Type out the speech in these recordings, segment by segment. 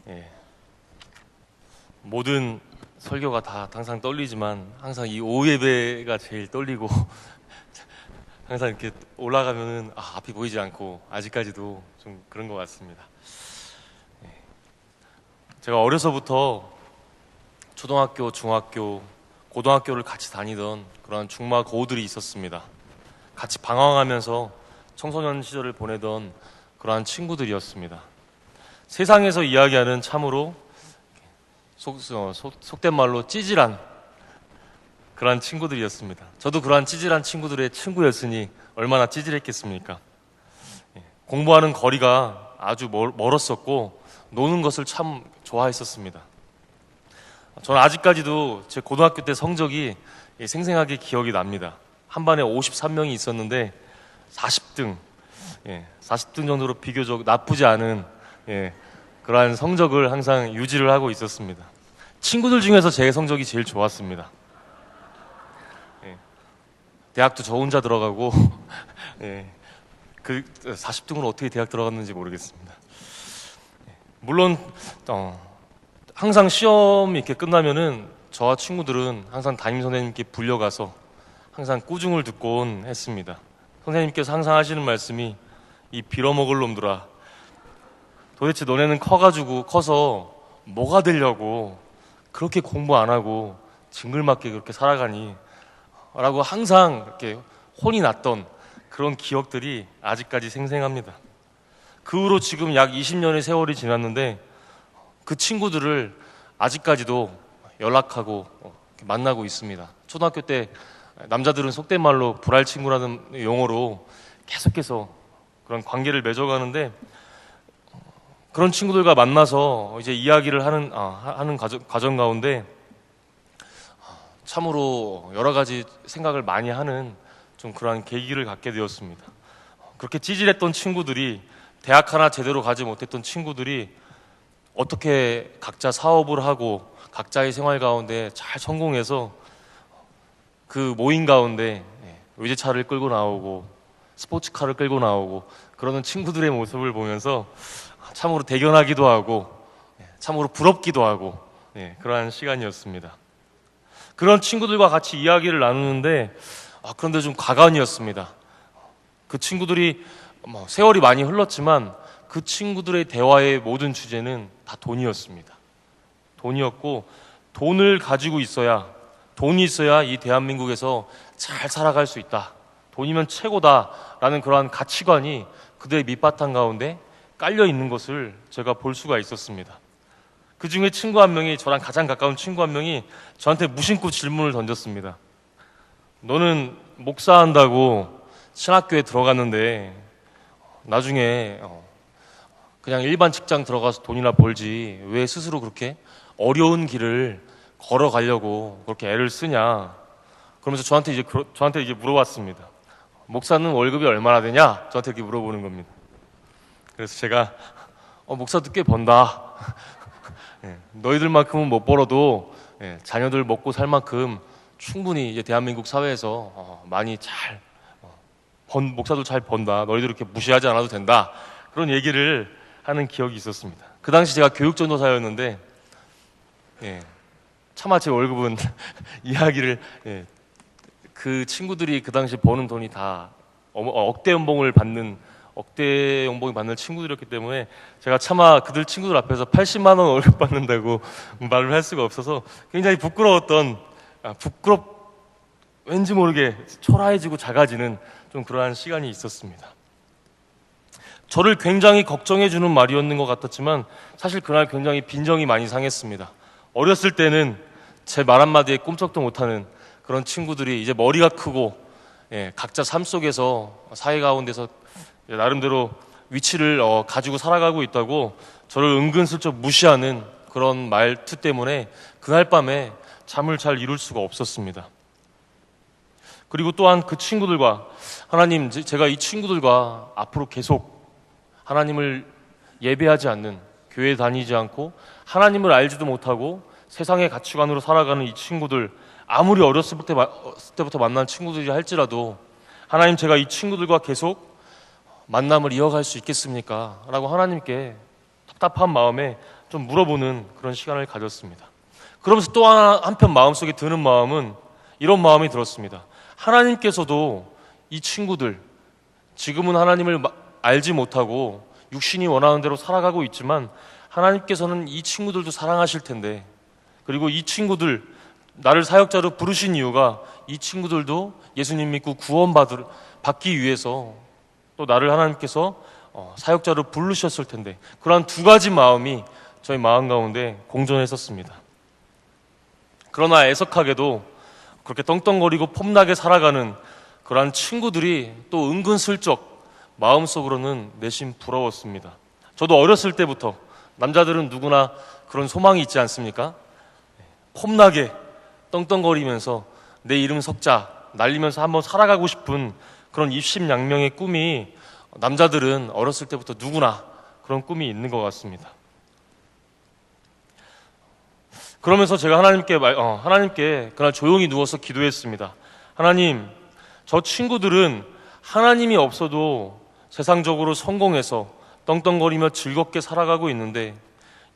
예, 모든 설교가 다 항상 떨리지만 항상 이 오후 예배가 제일 떨리고 항상 이렇게 올라가면은 앞이 보이지 않고 아직까지도 좀 그런 것 같습니다. 예, 제가 어려서부터 초등학교, 중학교, 고등학교를 같이 다니던 그런 중마고우들이 있었습니다. 같이 방황하면서 청소년 시절을 보내던 그러한 친구들이었습니다. 세상에서 이야기하는 참으로 속된 말로 찌질한 그러한 친구들이었습니다. 저도 그러한 찌질한 친구들의 친구였으니 얼마나 찌질했겠습니까? 공부하는 거리가 아주 멀었었고 노는 것을 참 좋아했었습니다. 저는 아직까지도 제 고등학교 때 성적이 생생하게 기억이 납니다. 한 반에 53명이 있었는데 40등, 40등 정도로 비교적 나쁘지 않은 그러한 성적을 항상 유지를 하고 있었습니다. 친구들 중에서 제 성적이 제일 좋았습니다. 대학도 저 혼자 들어가고 그 40등으로 어떻게 대학 들어갔는지 모르겠습니다. 물론 항상 시험이 이렇게 끝나면은 저와 친구들은 항상 담임 선생님께 불려가서 항상 꾸중을 듣곤 했습니다. 선생님께서 항상 하시는 말씀이 이 빌어먹을 놈들아, 도대체 너네는 커서 뭐가 되려고 그렇게 공부 안 하고 징글맞게 그렇게 살아가니? 라고 항상 이렇게 혼이 났던 그런 기억들이 아직까지 생생합니다. 그 후로 지금 약 20년의 세월이 지났는데 그 친구들을 아직까지도 연락하고 만나고 있습니다. 초등학교 때 남자들은 속된 말로 불알 친구라는 용어로 계속해서 그런 관계를 맺어가는데 그런 친구들과 만나서 이제 이야기를 하는 과정 가운데 참으로 여러 가지 생각을 많이 하는 좀 그러한 계기를 갖게 되었습니다. 그렇게 찌질했던 친구들이 대학 하나 제대로 가지 못했던 친구들이 어떻게 각자 사업을 하고 각자의 생활 가운데 잘 성공해서 그 모임 가운데 외제차를 끌고 나오고 스포츠카를 끌고 나오고 그러는 친구들의 모습을 보면서 참으로 대견하기도 하고 참으로 부럽기도 하고 그러한 시간이었습니다. 그런 친구들과 같이 이야기를 나누는데 그런데 좀 가관이었습니다. 그 친구들이 세월이 많이 흘렀지만 그 친구들의 대화의 모든 주제는 다 돈이었습니다. 돈이었고 돈을 가지고 있어야 돈이 있어야 이 대한민국에서 잘 살아갈 수 있다. 돈이면 최고다라는 그러한 가치관이 그들의 밑바탕 가운데 깔려 있는 것을 제가 볼 수가 있었습니다. 그 중에 친구 한 명이 저랑 가장 가까운 친구 한 명이 저한테 무심코 질문을 던졌습니다. 너는 목사한다고 신학교에 들어갔는데 나중에 그냥 일반 직장 들어가서 돈이나 벌지 왜 스스로 그렇게 어려운 길을 걸어가려고 그렇게 애를 쓰냐? 그러면서 저한테 이제 물어봤습니다. 목사는 월급이 얼마나 되냐? 저한테 이렇게 물어보는 겁니다. 그래서 제가 목사도 꽤 번다. 너희들만큼은 못 벌어도 자녀들 먹고 살 만큼 충분히 이제 대한민국 사회에서 많이 잘 목사도 잘 번다. 너희들 이렇게 무시하지 않아도 된다. 그런 얘기를 하는 기억이 있었습니다. 그 당시 제가 교육전도사였는데 차마 제 월급은 이야기를 그 친구들이 그 당시 버는 돈이 다 억대 연봉이 받는 친구들이었기 때문에 제가 차마 그들 친구들 앞에서 80만 원 월급 받는다고 말을 할 수가 없어서 굉장히 왠지 모르게 초라해지고 작아지는 좀 그러한 시간이 있었습니다. 저를 굉장히 걱정해주는 말이었는 것 같았지만 사실 그날 굉장히 빈정이 많이 상했습니다. 어렸을 때는 제 말 한마디에 꼼짝도 못하는 그런 친구들이 이제 머리가 크고 각자 삶 속에서 사회 가운데서 나름대로 위치를 가지고 살아가고 있다고 저를 은근슬쩍 무시하는 그런 말투 때문에 그날 밤에 잠을 잘 이룰 수가 없었습니다. 그리고 또한 그 친구들과 제가 이 친구들과 앞으로 계속 하나님을 예배하지 않는, 교회 다니지 않고 하나님을 알지도 못하고 세상의 가치관으로 살아가는 이 친구들, 아무리 어렸을 때부터 만난 친구들이 할지라도 하나님, 제가 이 친구들과 계속 만남을 이어갈 수 있겠습니까? 라고 하나님께 답답한 마음에 좀 물어보는 그런 시간을 가졌습니다. 그러면서 또 한편 마음속에 드는 마음은 이런 마음이 들었습니다. 하나님께서도 이 친구들, 지금은 하나님을 알지 못하고 육신이 원하는 대로 살아가고 있지만 하나님께서는 이 친구들도 사랑하실 텐데, 그리고 이 친구들, 나를 사역자로 부르신 이유가 이 친구들도 예수님 믿고 구원받기 위해서 또 나를 하나님께서 사역자로 부르셨을 텐데, 그러한 두 가지 마음이 저희 마음 가운데 공존했었습니다. 그러나 애석하게도 그렇게 떵떵거리고 폼나게 살아가는 그러한 친구들이 또 은근슬쩍 마음속으로는 내심 부러웠습니다. 저도 어렸을 때부터, 남자들은 누구나 그런 소망이 있지 않습니까? 폼나게 떵떵거리면서 내 이름 석자 날리면서 한번 살아가고 싶은 그런 입심양명의 꿈이 남자들은 어렸을 때부터 누구나 그런 꿈이 있는 것 같습니다. 그러면서 제가 하나님께 그날 조용히 누워서 기도했습니다. 하나님, 저 친구들은 하나님이 없어도 세상적으로 성공해서 떵떵거리며 즐겁게 살아가고 있는데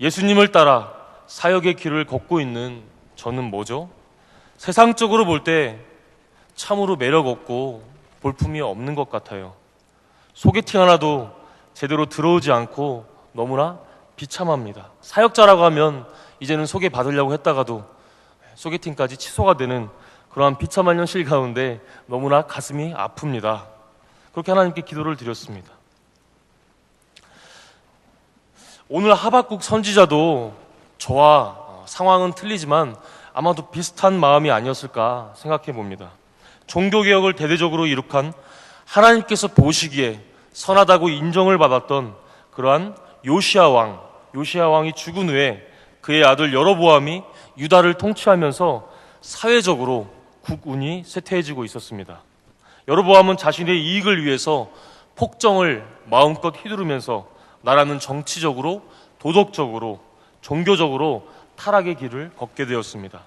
예수님을 따라 사역의 길을 걷고 있는 저는 뭐죠? 세상적으로 볼 때 참으로 매력 없고 볼품이 없는 것 같아요. 소개팅 하나도 제대로 들어오지 않고 너무나 비참합니다. 사역자라고 하면 이제는 소개받으려고 했다가도 소개팅까지 취소가 되는 그러한 비참한 현실 가운데 너무나 가슴이 아픕니다. 그렇게 하나님께 기도를 드렸습니다. 오늘 하박국 선지자도 저와 상황은 틀리지만 아마도 비슷한 마음이 아니었을까 생각해 봅니다. 종교개혁을 대대적으로 이룩한, 하나님께서 보시기에 선하다고 인정을 받았던 그러한 요시야 왕이 죽은 후에 그의 아들 여로보암이 유다를 통치하면서 사회적으로 국운이 쇠퇴해지고 있었습니다. 여로보암은 자신의 이익을 위해서 폭정을 마음껏 휘두르면서 나라는 정치적으로, 도덕적으로, 종교적으로 타락의 길을 걷게 되었습니다.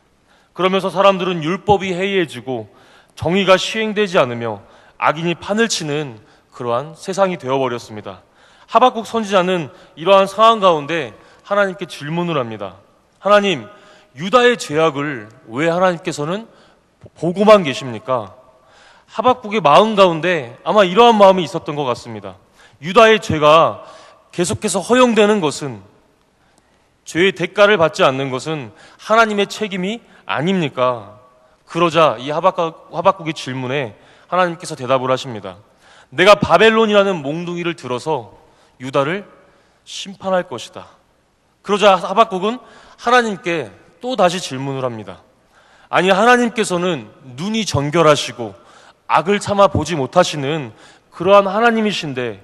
그러면서 사람들은 율법이 해이해지고 정의가 시행되지 않으며 악인이 판을 치는 그러한 세상이 되어버렸습니다. 하박국 선지자는 이러한 상황 가운데 하나님께 질문을 합니다. 하나님, 유다의 죄악을 왜 하나님께서는 보고만 계십니까? 하박국의 마음 가운데 아마 이러한 마음이 있었던 것 같습니다. 유다의 죄가 계속해서 허용되는 것은, 죄의 대가를 받지 않는 것은 하나님의 책임이 아닙니까? 그러자 이 하박국의 질문에 하나님께서 대답을 하십니다. 내가 바벨론이라는 몽둥이를 들어서 유다를 심판할 것이다. 그러자 하박국은 하나님께 또 다시 질문을 합니다. 아니, 하나님께서는 눈이 정결하시고 악을 참아 보지 못하시는 그러한 하나님이신데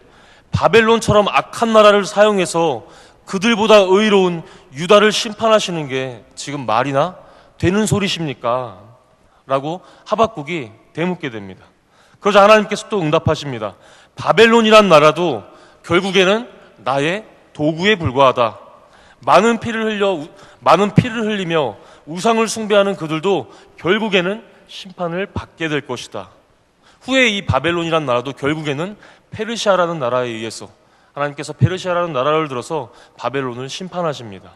바벨론처럼 악한 나라를 사용해서 그들보다 의로운 유다를 심판하시는 게 지금 말이나 되는 소리십니까? 라고 하박국이 되묻게 됩니다. 그러자 하나님께서 또 응답하십니다. 바벨론이란 나라도 결국에는 나의 도구에 불과하다. 많은 피를 흘리며 우상을 숭배하는 그들도 결국에는 심판을 받게 될 것이다. 후에 이 바벨론이란 나라도 결국에는 페르시아라는 나라에 의해서 하나님께서 페르시아라는 나라를 들어서 바벨론을 심판하십니다.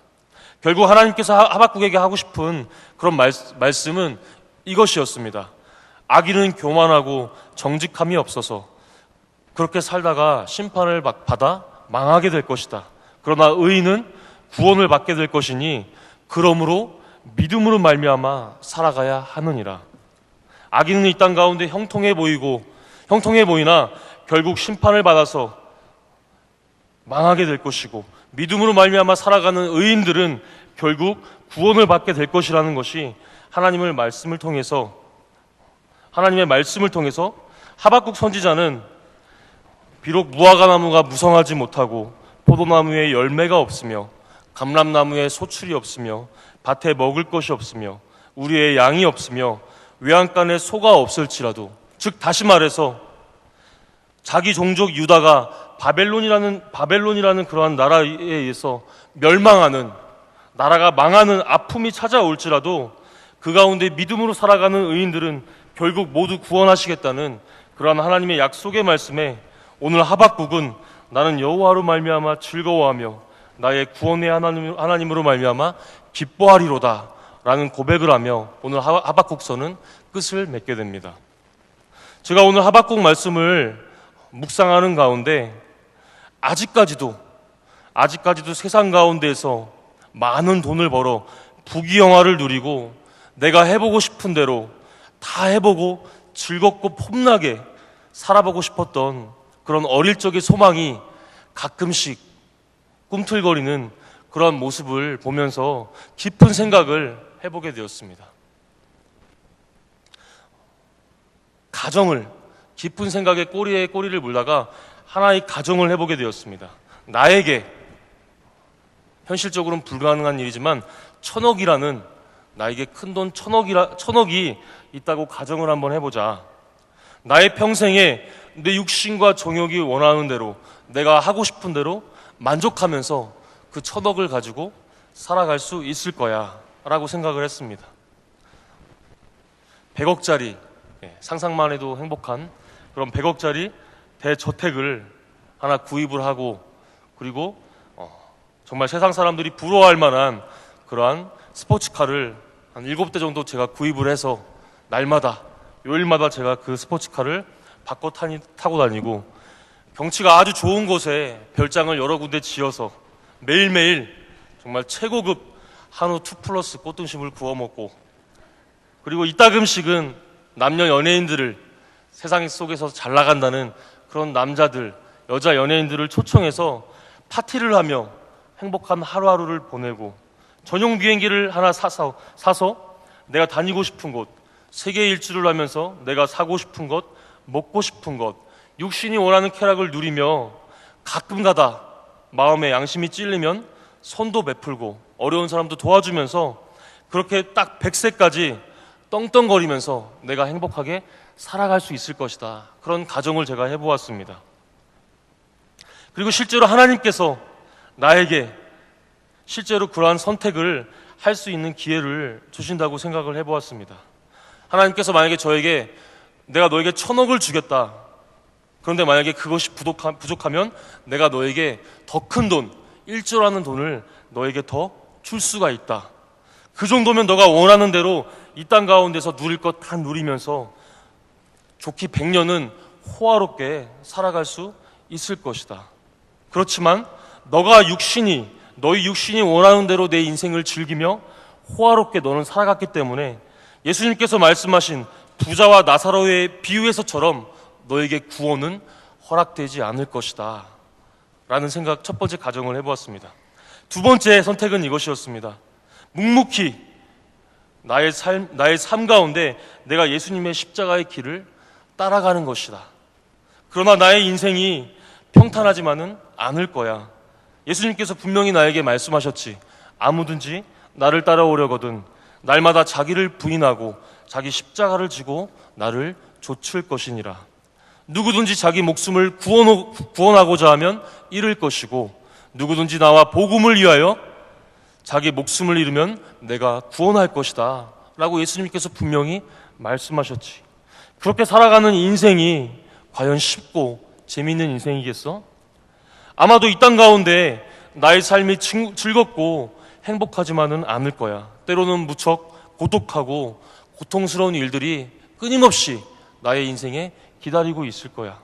결국 하나님께서 하박국에게 하고 싶은 그런 말씀은 이것이었습니다. 악인은 교만하고 정직함이 없어서 그렇게 살다가 심판을 받아 망하게 될 것이다. 그러나 의인은 구원을 받게 될 것이니 그러므로 믿음으로 말미암아 살아가야 하느니라. 악인은 이 땅 가운데 형통해 보이나 결국 심판을 받아서 망하게 될 것이고, 믿음으로 말미암아 살아가는 의인들은 결국 구원을 받게 될 것이라는 것이 하나님의 말씀을 통해서 하박국 선지자는 비록 무화과나무가 무성하지 못하고 포도나무에 열매가 없으며 감람나무에 소출이 없으며 밭에 먹을 것이 없으며 우리의 양이 없으며 외양간에 소가 없을지라도, 즉 다시 말해서 자기 종족 유다가 바벨론이라는 그러한 나라에 의해서 멸망하는, 나라가 망하는 아픔이 찾아올지라도 그 가운데 믿음으로 살아가는 의인들은 결국 모두 구원하시겠다는 그러한 하나님의 약속의 말씀에 오늘 하박국은 나는 여호와로 말미암아 즐거워하며 나의 구원의 하나님으로 말미암아 기뻐하리로다 라는 고백을 하며 오늘 하박국서는 끝을 맺게 됩니다. 제가 오늘 하박국 말씀을 묵상하는 가운데 아직까지도 세상 가운데에서 많은 돈을 벌어 부귀영화를 누리고 내가 해보고 싶은 대로 다 해보고 즐겁고 폼나게 살아보고 싶었던 그런 어릴 적의 소망이 가끔씩 꿈틀거리는 그런 모습을 보면서 깊은 생각을 해보게 되었습니다. 가정을, 깊은 생각에 꼬리에 꼬리를 물다가 하나의 가정을 해보게 되었습니다. 나에게 현실적으로는 불가능한 일이지만 천억이라는, 나에게 큰돈 천억이 있다고 가정을 한번 해보자. 나의 평생에 내 육신과 정욕이 원하는 대로, 내가 하고 싶은 대로 만족하면서 그 천억을 가지고 살아갈 수 있을 거야 라고 생각을 했습니다. 100억짜리, 상상만 해도 행복한 그런 100억짜리 대저택을 하나 구입을 하고, 그리고 정말 세상 사람들이 부러워할 만한 그러한 스포츠카를 한 7대 정도 제가 구입을 해서 날마다, 요일마다 제가 그 스포츠카를 바꿔 타고 다니고, 경치가 아주 좋은 곳에 별장을 여러 군데 지어서 매일매일 정말 최고급 한우 2플러스 꽃등심을 구워 먹고, 그리고 이따금씩은 남녀 연예인들을, 세상 속에서 잘 나간다는 그런 남자들, 여자 연예인들을 초청해서 파티를 하며 행복한 하루하루를 보내고, 전용 비행기를 하나 사서 내가 다니고 싶은 곳, 세계 일주를 하면서 내가 사고 싶은 것, 먹고 싶은 것, 육신이 원하는 쾌락을 누리며 가끔가다 마음에 양심이 찔리면 손도 베풀고 어려운 사람도 도와주면서 그렇게 딱 100세까지 떵떵거리면서 내가 행복하게 살아갈 수 있을 것이다. 그런 가정을 제가 해보았습니다. 그리고 실제로 하나님께서 나에게 실제로 그러한 선택을 할 수 있는 기회를 주신다고 생각을 해보았습니다. 하나님께서 만약에 저에게 내가 너에게 1000억을 주겠다. 그런데 만약에 그것이 부족하면 내가 너에게 더 큰 돈, 1조라는 돈을 너에게 더 줄 수가 있다. 그 정도면 너가 원하는 대로 이 땅 가운데서 누릴 것 다 누리면서 좋기 100년은 호화롭게 살아갈 수 있을 것이다. 그렇지만 너희 육신이 원하는 대로 내 인생을 즐기며 호화롭게 너는 살아갔기 때문에 예수님께서 말씀하신 부자와 나사로의 비유에서처럼 너에게 구원은 허락되지 않을 것이다 라는 생각, 첫 번째 가정을 해보았습니다. 두 번째 선택은 이것이었습니다. 묵묵히 나의 삶 가운데 내가 예수님의 십자가의 길을 따라가는 것이다. 그러나 나의 인생이 평탄하지만은 않을 거야. 예수님께서 분명히 나에게 말씀하셨지. 아무든지 나를 따라오려거든 날마다 자기를 부인하고 자기 십자가를 지고 나를 좇을 것이니라. 누구든지 자기 목숨을 구원하고자 하면 잃을 것이고, 누구든지 나와 복음을 위하여 자기 목숨을 잃으면 내가 구원할 것이다 라고 예수님께서 분명히 말씀하셨지. 그렇게 살아가는 인생이 과연 쉽고 재미있는 인생이겠어? 아마도 이 땅 가운데 나의 삶이 즐겁고 행복하지만은 않을 거야. 때로는 무척 고독하고 고통스러운 일들이 끊임없이 나의 인생에 기다리고 있을 거야.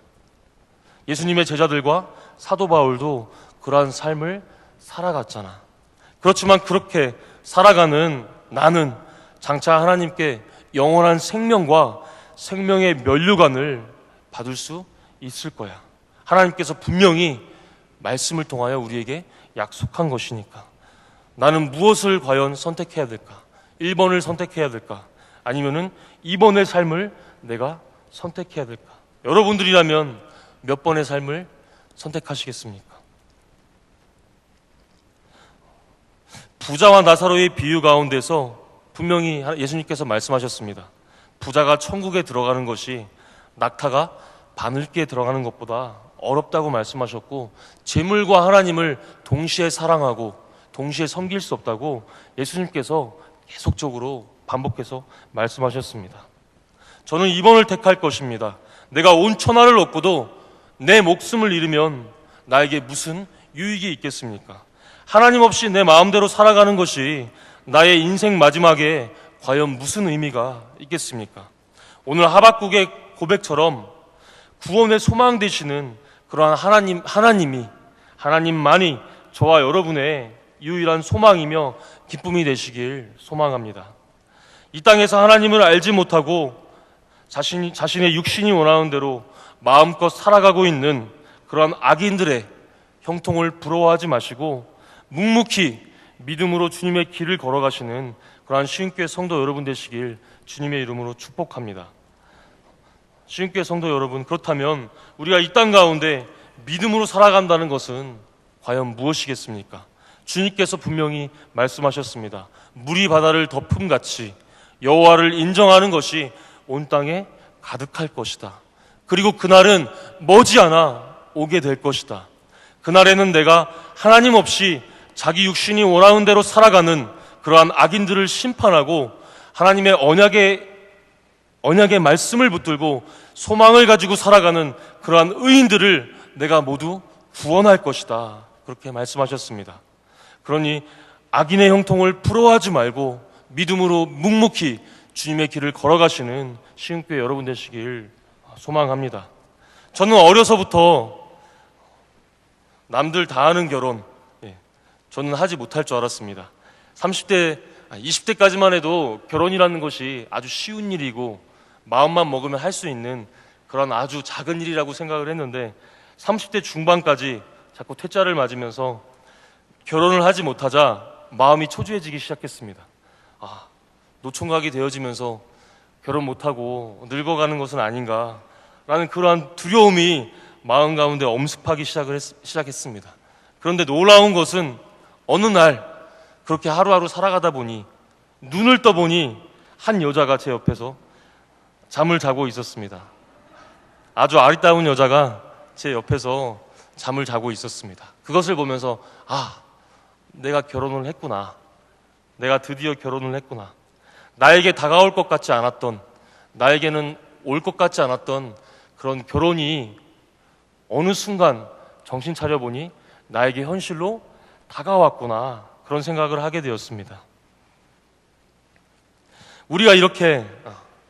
예수님의 제자들과 사도 바울도 그러한 삶을 살아갔잖아. 그렇지만 그렇게 살아가는 나는 장차 하나님께 영원한 생명과 생명의 면류관을 받을 수 있을 거야. 하나님께서 분명히 말씀을 통하여 우리에게 약속한 것이니까. 나는 무엇을 과연 선택해야 될까? 1번을 선택해야 될까? 아니면은 2번의 삶을 내가 선택해야 될까? 여러분들이라면 몇 번의 삶을 선택하시겠습니까? 부자와 나사로의 비유 가운데서 분명히 예수님께서 말씀하셨습니다. 부자가 천국에 들어가는 것이 낙타가 바늘기에 들어가는 것보다 어렵다고 말씀하셨고, 재물과 하나님을 동시에 사랑하고 동시에 섬길 수 없다고 예수님께서 계속적으로 반복해서 말씀하셨습니다. 저는 2번을 택할 것입니다. 내가 온 천하를 얻고도 내 목숨을 잃으면 나에게 무슨 유익이 있겠습니까? 하나님 없이 내 마음대로 살아가는 것이 나의 인생 마지막에 과연 무슨 의미가 있겠습니까? 오늘 하박국의 고백처럼 구원의 소망 되시는 그러한 하나님만이 저와 여러분의 유일한 소망이며 기쁨이 되시길 소망합니다. 이 땅에서 하나님을 알지 못하고 자신의 육신이 원하는 대로 마음껏 살아가고 있는 그러한 악인들의 형통을 부러워하지 마시고 묵묵히 믿음으로 주님의 길을 걸어가시는 그러한 시흥교회 성도 여러분 되시길 주님의 이름으로 축복합니다. 시흥교회 성도 여러분, 그렇다면 우리가 이 땅 가운데 믿음으로 살아간다는 것은 과연 무엇이겠습니까? 주님께서 분명히 말씀하셨습니다. 물이 바다를 덮음같이 여호와를 인정하는 것이 온 땅에 가득할 것이다. 그리고 그날은 머지않아 오게 될 것이다. 그날에는 내가 하나님 없이 자기 육신이 원하는 대로 살아가는 그러한 악인들을 심판하고 하나님의 언약의 말씀을 붙들고 소망을 가지고 살아가는 그러한 의인들을 내가 모두 구원할 것이다. 그렇게 말씀하셨습니다. 그러니 악인의 형통을 부러워하지 말고 믿음으로 묵묵히 주님의 길을 걸어가시는 시흥교회 여러분 되시길 소망합니다. 저는 어려서부터 남들 다 하는 결혼, 저는 하지 못할 줄 알았습니다. 20대까지만 해도 결혼이라는 것이 아주 쉬운 일이고 마음만 먹으면 할 수 있는 그런 아주 작은 일이라고 생각을 했는데 30대 중반까지 자꾸 퇴짜를 맞으면서 결혼을 하지 못하자 마음이 초조해지기 시작했습니다. 노총각이 되어지면서 결혼 못하고 늙어가는 것은 아닌가라는 그러한 두려움이 마음 가운데 엄습하기 시작했습니다. 그런데 놀라운 것은 어느 날 그렇게 하루하루 살아가다 보니 눈을 떠보니 한 여자가 제 옆에서 잠을 자고 있었습니다. 아주 아리따운 여자가 제 옆에서 잠을 자고 있었습니다. 그것을 보면서 내가 결혼을 했구나. 내가 드디어 결혼을 했구나. 나에게 다가올 것 같지 않았던, 나에게는 올 것 같지 않았던 그런 결혼이 어느 순간 정신 차려보니 나에게 현실로 다가왔구나. 그런 생각을 하게 되었습니다. 우리가 이렇게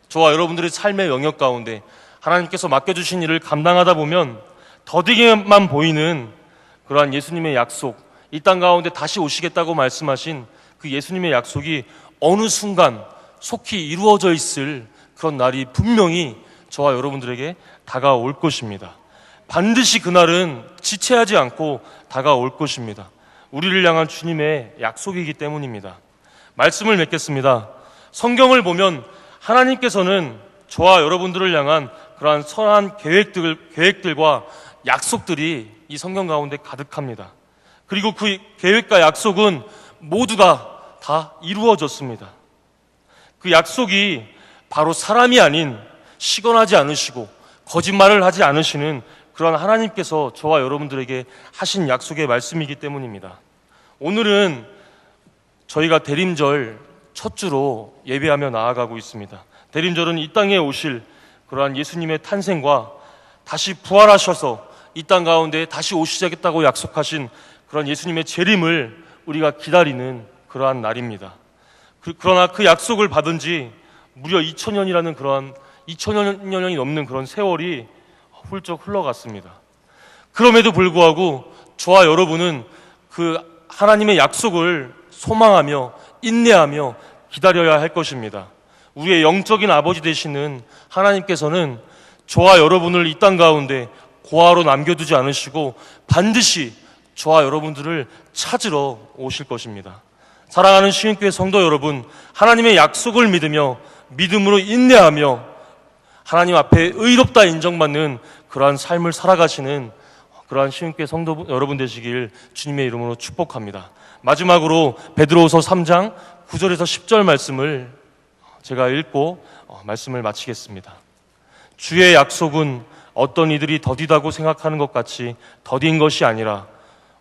저와 여러분들의 삶의 영역 가운데 하나님께서 맡겨주신 일을 감당하다 보면 더디게만 보이는 그러한 예수님의 약속, 이 땅 가운데 다시 오시겠다고 말씀하신 그 예수님의 약속이 어느 순간 속히 이루어져 있을 그런 날이 분명히 저와 여러분들에게 다가올 것입니다. 반드시 그날은 지체하지 않고 다가올 것입니다. 우리를 향한 주님의 약속이기 때문입니다. 말씀을 맺겠습니다. 성경을 보면 하나님께서는 저와 여러분들을 향한 그러한 선한 계획들과 약속들이 이 성경 가운데 가득합니다. 그리고 그 계획과 약속은 모두가 다 이루어졌습니다. 그 약속이 바로 사람이 아닌 시건하지 않으시고 거짓말을 하지 않으시는 그런 하나님께서 저와 여러분들에게 하신 약속의 말씀이기 때문입니다. 오늘은 저희가 대림절 첫 주로 예배하며 나아가고 있습니다. 대림절은 이 땅에 오실 그러한 예수님의 탄생과 다시 부활하셔서 이 땅 가운데 다시 오시겠다고 약속하신 그런 예수님의 재림을 우리가 기다리는 그러한 날입니다. 그러나 그 약속을 받은 지 무려 2000년이라는 그러한 2000년이 넘는 그런 세월이 훌쩍 흘러갔습니다. 그럼에도 불구하고 저와 여러분은 그 하나님의 약속을 소망하며 인내하며 기다려야 할 것입니다. 우리의 영적인 아버지 되시는 하나님께서는 저와 여러분을 이 땅 가운데 고아로 남겨두지 않으시고 반드시 저와 여러분들을 찾으러 오실 것입니다. 사랑하는 시흥교회 성도 여러분, 하나님의 약속을 믿으며 믿음으로 인내하며 하나님 앞에 의롭다 인정받는 그러한 삶을 살아가시는 그러한 시흥교회 성도 여러분 되시길 주님의 이름으로 축복합니다. 마지막으로 베드로후서 3장 9절에서 10절 말씀을 제가 읽고 말씀을 마치겠습니다. 주의 약속은 어떤 이들이 더디다고 생각하는 것 같이 더딘 것이 아니라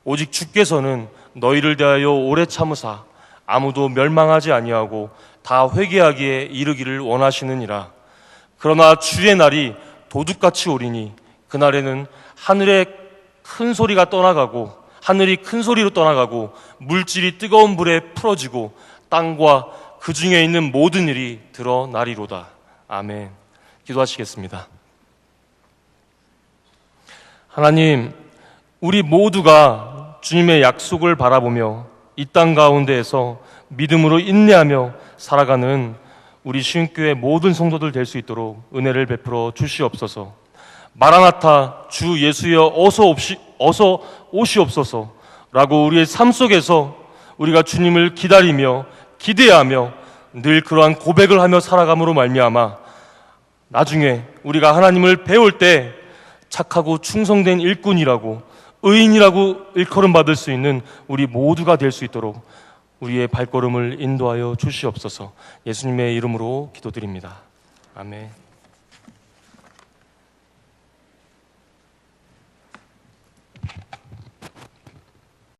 오직 주께서는 너희를 대하여 오래 참으사 아무도 멸망하지 아니하고 다 회개하기에 이르기를 원하시느니라. 그러나 주의 날이 도둑같이 오리니 그날에는 하늘에 큰 소리가 떠나가고 하늘이 큰 소리로 떠나가고 물질이 뜨거운 불에 풀어지고 땅과 그 중에 있는 모든 일이 드러나리로다. 아멘. 기도하시겠습니다. 하나님, 우리 모두가 주님의 약속을 바라보며 이 땅 가운데에서 믿음으로 인내하며 살아가는 우리 시흥교회 모든 성도들 될 수 있도록 은혜를 베풀어 주시옵소서. 마라나타 주 예수여 어서 오시옵소서라고 우리의 삶 속에서 우리가 주님을 기다리며 기대하며 늘 그러한 고백을 하며 살아감으로 말미암아 나중에 우리가 하나님을 배울 때 착하고 충성된 일꾼이라고 의인이라고 일컬음 받을 수 있는 우리 모두가 될 수 있도록 우리의 발걸음을 인도하여 주시옵소서. 예수님의 이름으로 기도드립니다. 아멘.